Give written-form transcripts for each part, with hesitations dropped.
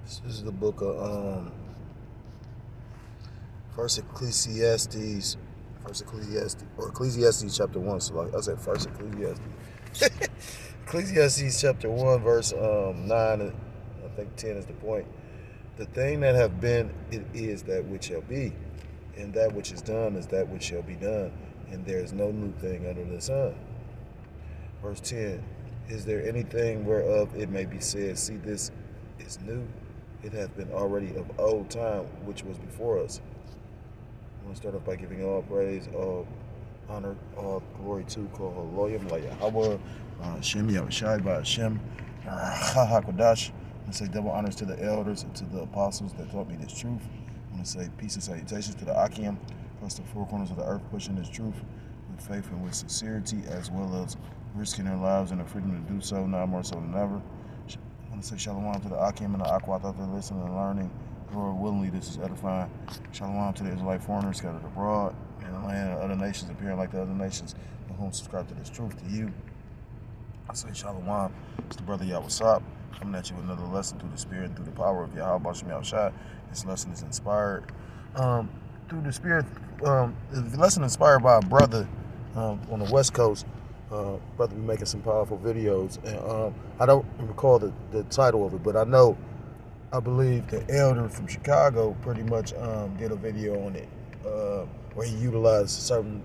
This is the book of First Ecclesiastes, or Ecclesiastes chapter 1. So like I said, First Ecclesiastes. Ecclesiastes chapter 1, verse 9, I think 10 is the point. The thing that have been, it is that which shall be, and that which is done is that which shall be done, and there is no new thing under the sun. Verse 10, is there anything whereof it may be said, see, this is new? It hath been already of old time, which was before us. I want to start off by giving all praise, all honor, all glory to Koholohim, like Yahweh, Shem Yahushai, by Hashem, HaHakodash. I want to say double honors to the elders and to the apostles that taught me this truth. I want to say peace and salutations to the Akim, across the four corners of the earth, pushing this truth with faith and with sincerity, as well as risking their lives and the freedom to do so, now more so than ever. I want to say shalom to the Akim and the Akwat out there listening and learning. Lord, willingly, this is edifying. Shalom to the Israelite foreigners scattered abroad in the land of other nations, appearing like the other nations, of whom subscribe to this truth. To you, I say shalom. It's the brother Yahweh coming at you with another lesson through the Spirit and through the power of Yahweh Shem Yahushai. This lesson is inspired through the Spirit. The lesson inspired by a brother on the West Coast. Brother be making some powerful videos, and I don't recall the title of it, but I believe the elder from Chicago pretty much did a video on it where he utilized certain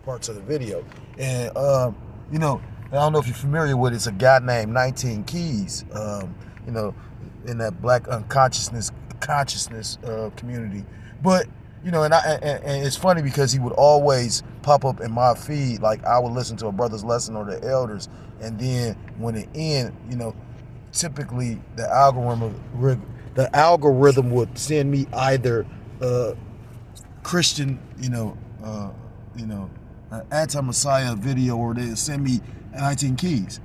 parts of the video. And you know, I don't know if you're familiar with it. It's a guy named 19 Keys, you know, in that black consciousness community. But you know, and it's funny because he would always pop up in my feed. Like I would listen to a brother's lesson or the elders, and then when it end, you know, typically the algorithm would send me either Christian, anti-Messiah video, or they'd send me 19 Keys.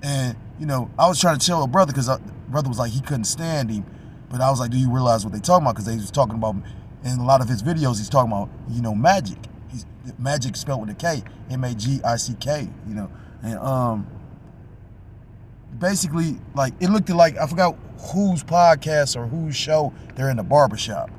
And you know, I was trying to tell a brother, because brother was like he couldn't stand him, but I was like, do you realize what they talking about? Because they was talking about, in a lot of his videos, he's talking about, you know, magic. Magic spelled with a K, M-A-G-I-C-K, you know, and basically, like, it looked like, I forgot whose podcast or whose show they're in the barbershop.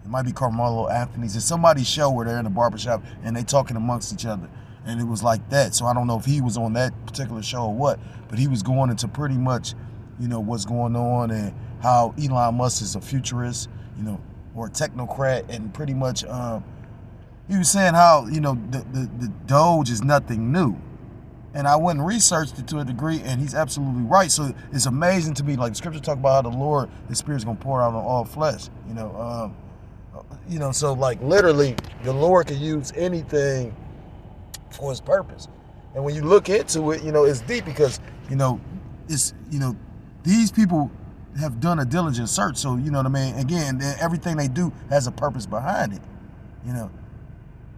It might be Carmelo Anthony's. It's somebody's show where they're in the barbershop and they talking amongst each other. And it was like that. So I don't know if he was on that particular show or what, but he was going into pretty much, you know, what's going on and how Elon Musk is a futurist, you know, or a technocrat, and pretty much he was saying how, you know, the Doge is nothing new. And I went and researched it to a degree, and he's absolutely right. So it's amazing to me, like the scripture talk about how the Lord, the Spirit's gonna pour out on all flesh. You know, so like literally, the Lord can use anything for His purpose. And when you look into it, you know, it's deep, because you know, it's, you know, these people have done a diligent search. So you know what I mean. Again, everything they do has a purpose behind it. You know,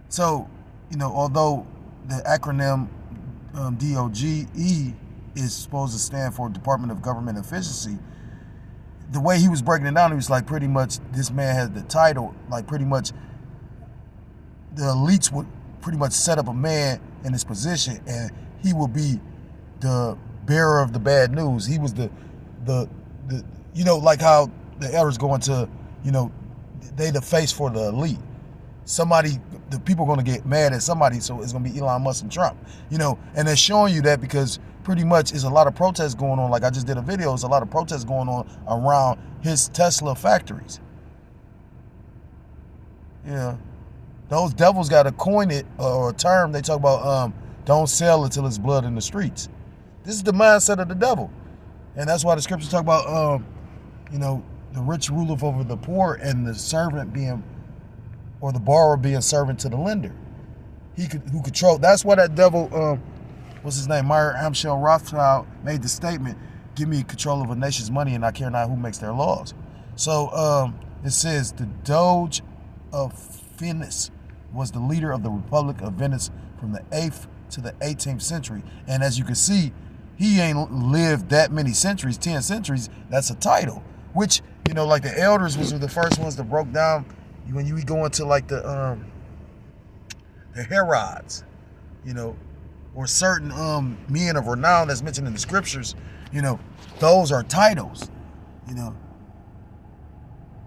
so you know, although the acronym DOGE is supposed to stand for Department of Government Efficiency, the way he was breaking it down, he was like, pretty much this man has the title, like pretty much the elites would pretty much set up a man in his position, and he will be the bearer of the bad news. He was the you know, like how the elders go into, you know, they the face for the elite. Somebody, the people are going to get mad at somebody, so it's going to be Elon Musk and Trump, you know, and they're showing you that because pretty much there's a lot of protests going on. Like I just did a video, there's a lot of protests going on around his Tesla factories. Yeah, those devils got to coin it, or a term they talk about, don't sell until it's blood in the streets. This is the mindset of the devil, and that's why the scriptures talk about, you know, the rich ruleth over the poor, and the servant being, or the borrower being servant to the lender. Who control. That's why that devil, what's his name, Meyer Amschel Rothschild, made the statement, give me control of a nation's money and I care not who makes their laws. So it says the Doge of Venice was the leader of the Republic of Venice from the 8th to the 18th century. And as you can see, he ain't lived that many centuries, 10 centuries. That's a title, which, you know, like the elders was the first ones that broke down. When you go into like the Herods, you know, or certain men of renown that's mentioned in the scriptures, you know, those are titles, you know.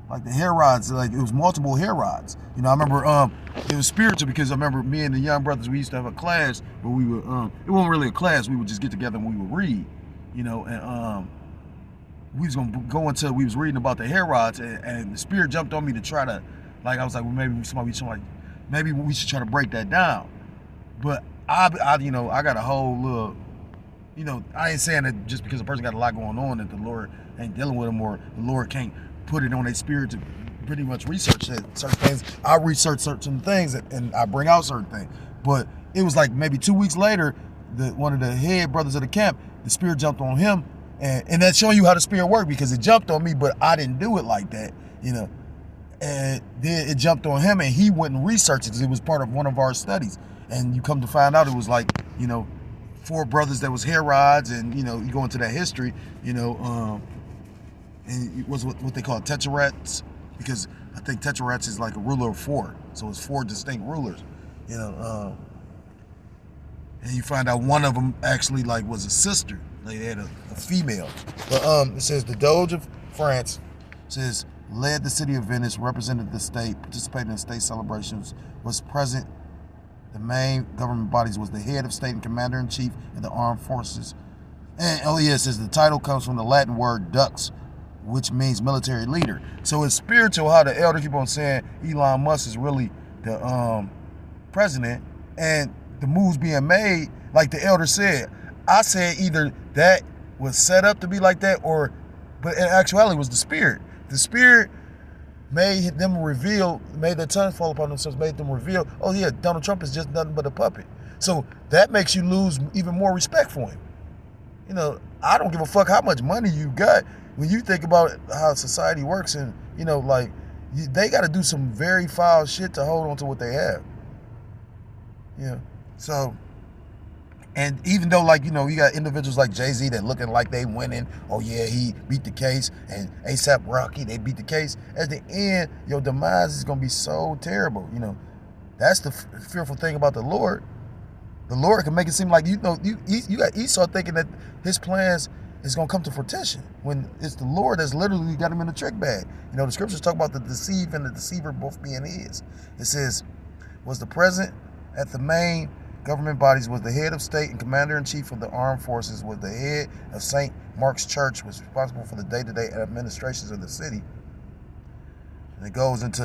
Like the Herods, like it was multiple Herods. You know, I remember it was spiritual because I remember me and the young brothers, we used to have a class where we would, it wasn't really a class, we would just get together and we would read, you know, and we was gonna go into, we was reading about the Herods, and the spirit jumped on me to try to, like, I was like, well, maybe we should try to break that down. But I you know, I got a whole little, you know, I ain't saying that just because a person got a lot going on that the Lord ain't dealing with them or the Lord can't put it on their spirit to pretty much research certain things. I research certain things and I bring out certain things. But it was like maybe 2 weeks later, one of the head brothers of the camp, the spirit jumped on him, and that's showing you how the spirit worked, because it jumped on me, but I didn't do it like that, you know. And then it jumped on him, and he went and researched it because it was part of one of our studies. And you come to find out it was like, you know, 4 brothers that was Herods, and you know, you go into that history, you know, and it was what they call tetrarchs, because I think tetrarchs is like a ruler of 4, so it's 4 distinct rulers, you know. And you find out one of them actually like was a sister. They had a female. But it says the Doge of France says led the city of Venice, represented the state, participated in state celebrations, was present. The main government bodies was the head of state and commander-in-chief of the armed forces. And it says the title comes from the Latin word dux, which means military leader. So it's spiritual how the elder keep on saying Elon Musk is really the president, and the moves being made, like the elder said. I said either that was set up to be like that, but in actuality it was the spirit. The spirit made them reveal, made their tongues fall upon themselves, made them reveal, oh yeah, Donald Trump is just nothing but a puppet. So that makes you lose even more respect for him. You know, I don't give a fuck how much money you got. When you think about how society works, and you know, like, they got to do some very foul shit to hold on to what they have. Yeah. So, and even though, like, you know, you got individuals like Jay-Z that looking like they winning, oh yeah, he beat the case, and A$AP Rocky, they beat the case. At the end, your demise is gonna be so terrible. You know, that's the fearful thing about the Lord. The Lord can make it seem like, you know, you got Esau thinking that his plans is going to come to fruition, when it's the Lord that's literally got him in a trick bag. You know, the scriptures talk about the deceived and the deceiver both being his. It says, was the president at the main government bodies, was the head of state and commander-in-chief of the armed forces, was the head of St. Mark's Church, was responsible for the day-to-day administrations of the city. And it goes into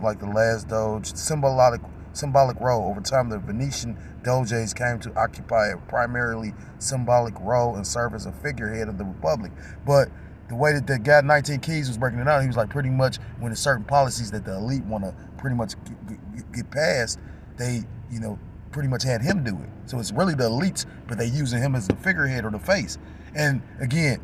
like the last doge, symbolic role. Over time, the Venetian doges came to occupy a primarily symbolic role and serve as a figurehead of the republic. But the way that the guy 19 Keys was breaking it down, he was like, pretty much when there's certain policies that the elite want to pretty much get passed, they, you know, pretty much had him do it. So it's really the elites, but they using him as the figurehead or the face. And again,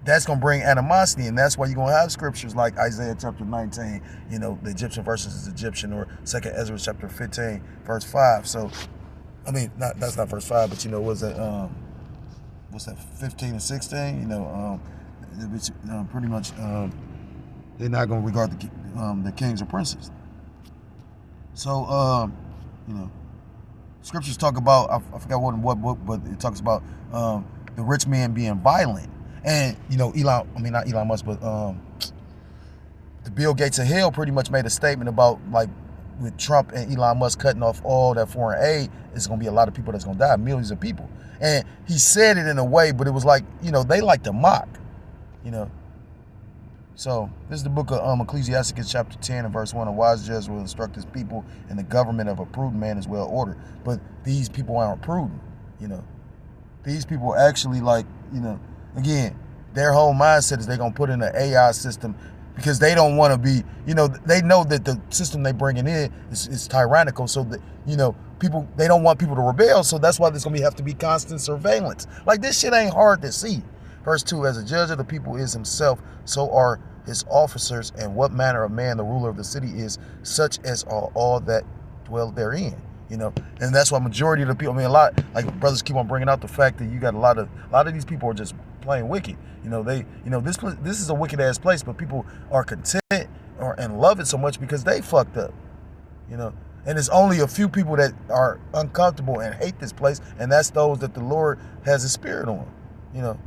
that's going to bring animosity, and that's why you're going to have scriptures like Isaiah chapter 19, you know, the Egyptian versus the Egyptian, or 2nd Ezra chapter 15, verse 5. So, I mean, that's not verse 5, but, you know, what's that, 15 and 16? You know, pretty much they're not going to regard the kings or princes. So, you know, scriptures talk about, I forgot what book, but it talks about the rich man being violent. And, you know, not Elon Musk, but the Bill Gates of hell pretty much made a statement about, like, with Trump and Elon Musk cutting off all that foreign aid, it's going to be a lot of people that's going to die, millions of people. And he said it in a way, but it was like, you know, they like to mock, you know. So this is the book of Ecclesiasticus chapter 10 and verse 1. A wise judge will instruct his people, and the government of a prudent man is well ordered. But these people aren't prudent, you know. These people actually, like, you know, again, their whole mindset is they're going to put in an AI system because they don't want to be, you know, they know that the system they bringing in is tyrannical. So that, you know, people, they don't want people to rebel. So that's why there's going to have to be constant surveillance. Like, this shit ain't hard to see. Verse 2, as a judge of the people is himself, so are his officers, and what manner of man the ruler of the city is, such as are all that dwell therein. You know, and that's why majority of the people, I mean, a lot, like, brothers keep on bringing out the fact that you got a lot of these people are just plain wicked. You know, they, you know, this is a wicked ass place, but people are content and love it so much because they fucked up. You know, And it's only a few people that are uncomfortable and hate this place, and that's those that the Lord has His Spirit on. You know,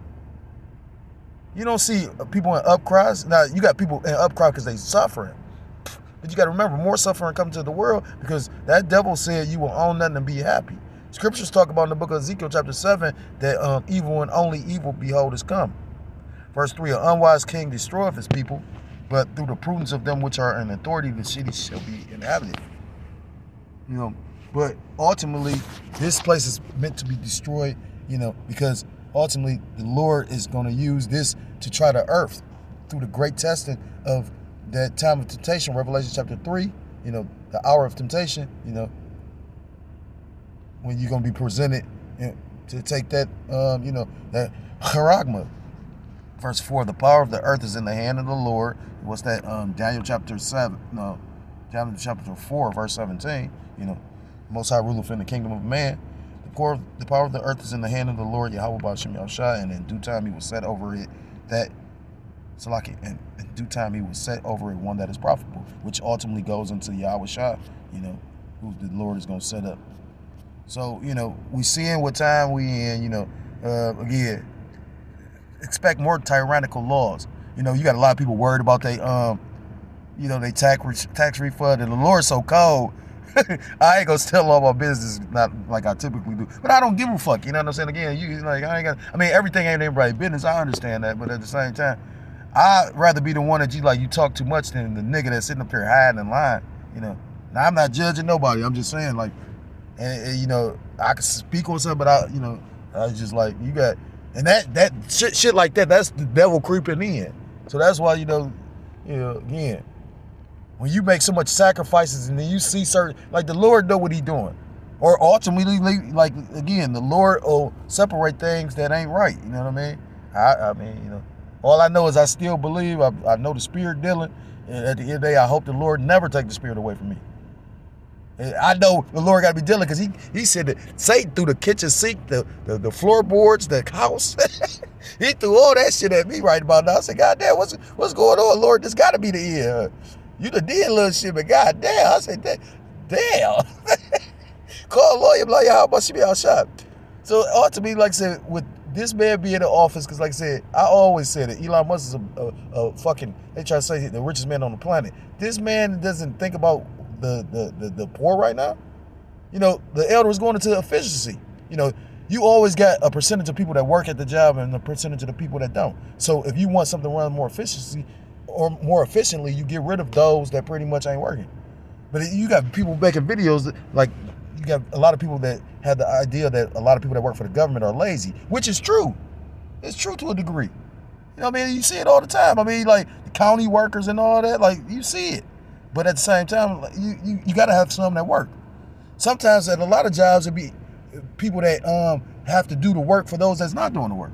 you don't see people in upcries. Now, you got people in upcry because they suffering. But you got to remember, more suffering comes to the world because that devil said you will own nothing and be happy. Scriptures talk about in the book of Ezekiel chapter 7 that evil and only evil, behold, is come. Verse 3, an unwise king destroyeth his people, but through the prudence of them which are in authority, the city shall be inhabited. You know, but ultimately, this place is meant to be destroyed, you know, because ultimately the Lord is going to use this to try the earth through the great testing of that time of temptation, Revelation chapter 3, you know, the hour of temptation, you know, when you're going to be presented, you know, to take that, you know, that charagma. Verse 4, the power of the earth is in the hand of the Lord. What's that? Daniel chapter 7, no, Daniel chapter 4, verse 17, you know, Most High ruleth in the kingdom of man. The power of the earth is in the hand of the Lord, Yahweh Ba'ashem Yahushua, and in due time He will set over it that, so like in due time He will set over it one that is profitable, which ultimately goes into Yahushua, you know, who the Lord is going to set up. So, you know, we seeing what time we in, you know, again, expect more tyrannical laws. You know, you got a lot of people worried about they, you know, they tax refund, and the Lord's so cold. I ain't gonna tell all my business, not like I typically do, but I don't give a fuck. You know what I'm saying? Again, you like I mean, everything ain't everybody's business. I understand that, but at the same time, I'd rather be the one that you talk too much than the nigga that's sitting up there hiding in line. You know, now I'm not judging nobody. I'm just saying, like, and you know, I can speak on something, but I was just like, you got, and that shit like that. That's the devil creeping in. So that's why you know, again, when you make so much sacrifices and then you see certain, like the Lord know what He doing. Or ultimately, like again, the Lord will separate things that ain't right. You know what I mean? I mean, you know, all I know is I still believe, I know the Spirit dealing. And at the end of the day, I hope the Lord never take the Spirit away from me. And I know the Lord got to be dealing because he said that Satan threw the kitchen sink, the floorboards, the house. He threw all that shit at me right about now. I said, God damn, what's going on, Lord? This got to be the end. You done did little shit, but God damn. I said, damn. Call a lawyer, like, how much she be outside? So ultimately, like I said, with this man being in the office, because like I said, I always said it, Elon Musk is a fucking, they try to say the richest man on the planet. This man doesn't think about the poor right now. You know, the elder is going into efficiency. You know, you always got a percentage of people that work at the job and a percentage of the people that don't. So if you want something to run more efficiency or more efficiently, you get rid of those that pretty much ain't working. But you got people making videos that, like, you got a lot of people that have the idea that a lot of people that work for the government are lazy, which is true. It's true to a degree. You know what I mean? You see it all the time. I mean, like the county workers and all that, like you see it. But at the same time, like, you got to have some that work. Sometimes at a lot of jobs, it be people that have to do the work for those that's not doing the work.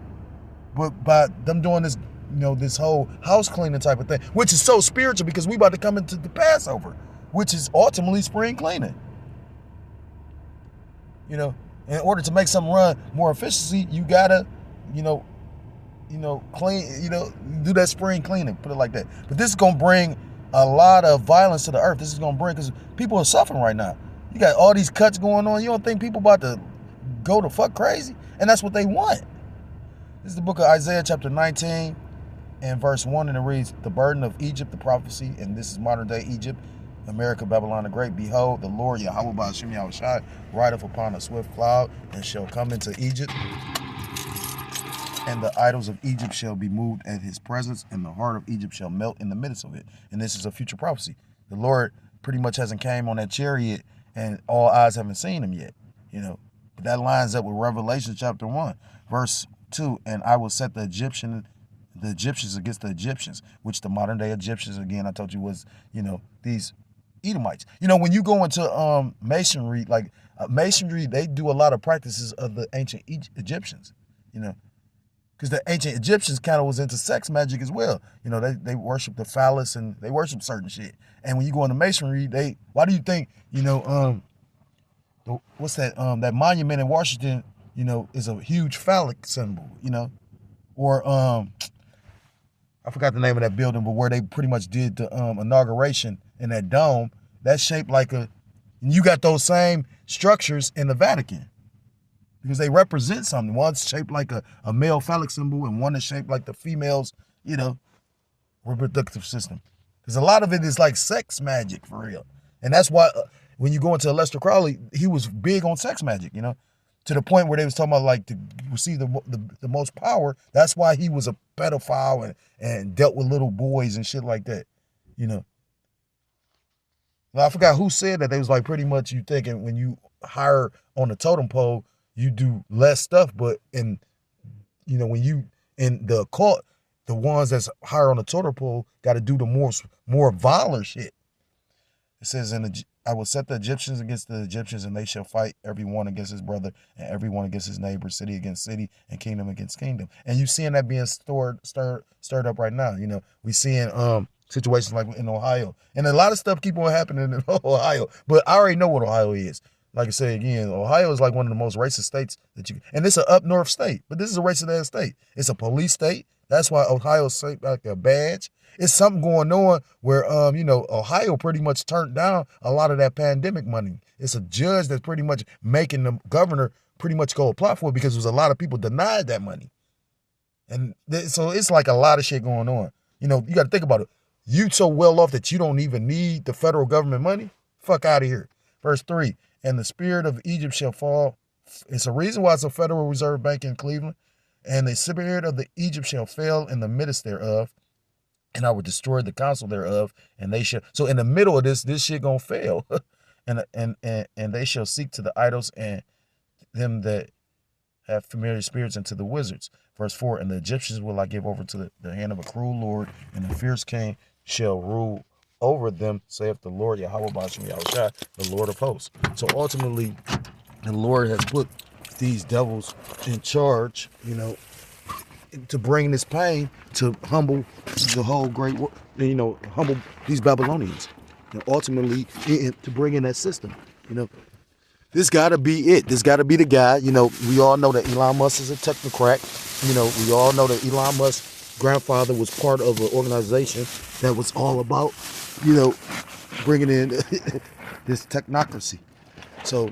But by them doing this, you know, this whole house cleaning type of thing, which is so spiritual because we about to come into the Passover, which is ultimately spring cleaning. You know, in order to make something run more efficiency, you gotta, you know, clean, you know, do that spring cleaning, put it like that. But this is gonna bring a lot of violence to the earth. This is gonna bring, because people are suffering right now. You got all these cuts going on. You don't think people about to go the fuck crazy? And that's what they want. This is the book of Isaiah chapter 19 and verse 1, and it reads, the burden of Egypt, the prophecy, and this is modern day Egypt, America, Babylon the Great. Behold, the Lord Yahweh Ba'ashem Yahushua rideth upon a swift cloud, and shall come into Egypt, and the idols of Egypt shall be moved at His presence, and the heart of Egypt shall melt in the midst of it. And this is a future prophecy. The Lord pretty much hasn't came on that chariot, and all eyes haven't seen Him yet. You know, but that lines up with Revelation chapter 1, verse 2. And I will set the Egyptians against the Egyptians, which the modern day Egyptians, again, I told you was, you know, these Edomites. You know, when you go into masonry, like masonry, they do a lot of practices of the ancient Egyptians, you know, because the ancient Egyptians kind of was into sex magic as well. You know, they worship the phallus and they worship certain shit. And when you go into masonry, why do you think, you know, what's that, that monument in Washington, you know, is a huge phallic symbol, you know, or, I forgot the name of that building, but where they pretty much did the inauguration in that dome, that's shaped like a And you got those same structures in the Vatican because they represent something. One's shaped like a male phallic symbol and one is shaped like the female's, reproductive system. Because a lot of it is like sex magic for real. And that's why when you go into Aleister Crowley, he was big on sex magic, to the point where they was talking about like to receive the most power. That's why he was a pedophile and dealt with little boys and shit like that, Now, I forgot who said that. They was like pretty much you thinking when you hire on the totem pole, you do less stuff, but when you in the occult, the ones that's higher on the totem pole got to do the more violent shit. It says, I will set the Egyptians against the Egyptians, and they shall fight every one against his brother, and every one against his neighbor, city against city, and kingdom against kingdom. And you seeing that being stirred up right now. We seeing situations like in Ohio, and a lot of stuff keep on happening in Ohio. But I already know what Ohio is. Like I say again, Ohio is like one of the most racist states and it's an up north state, but this is a racist ass state. It's a police state. That's why Ohio's shaped like a badge. It's something going on where, Ohio pretty much turned down a lot of that pandemic money. It's a judge that's pretty much making the governor pretty much go apply for it because there's a lot of people denied that money. And so it's like a lot of shit going on. You got to think about it. You so well off that you don't even need the federal government money? Fuck out of here. Verse 3, and the spirit of Egypt shall fall. It's a reason why it's a Federal Reserve Bank in Cleveland. And the spirit of the Egypt shall fail in the midst thereof, and I will destroy the counsel thereof, and they shall. So in the middle of this shit gonna fail, and they shall seek to the idols and them that have familiar spirits and to the wizards. Verse 4, and the Egyptians will I give over to the hand of a cruel lord, and a fierce king shall rule over them, saith the Lord Yahweh Ba'ashem Yahushua, the Lord of hosts. So ultimately, the Lord has put these devils in charge, to bring this pain to humble the whole great world, humble these Babylonians. And ultimately, to bring in that system, This got to be it. This got to be the guy. We all know that Elon Musk is a technocrat. We all know that Elon Musk's grandfather was part of an organization that was all about, bringing in this technocracy. So,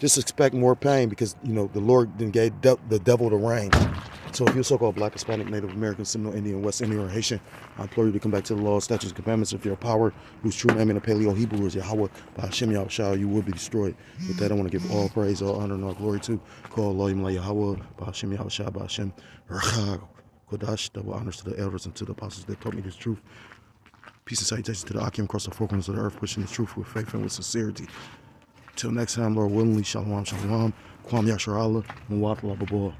just expect more pain because, the Lord then gave the devil the reign. So if you're so-called Black, Hispanic, Native American, Seminole Indian, West Indian, or Haitian, I implore you to come back to the law, statutes, and commandments of your power, whose true name in the Paleo Hebrew is Yahweh, Ba'ashem Yahushua, you will be destroyed. With that, I want to give all praise, all honor, and all glory to call Allah Yahweh, Ba'ashem Yahushua, Ba'ashem Kodash, double honors to the elders and to the apostles that taught me this truth. Peace and salutations to the Akim across the four corners of the earth, pushing the truth with faith and with sincerity. Till next time, Lord willingly, Shalom, Shalom, Kwam Yasharallah, Mwat Lababah.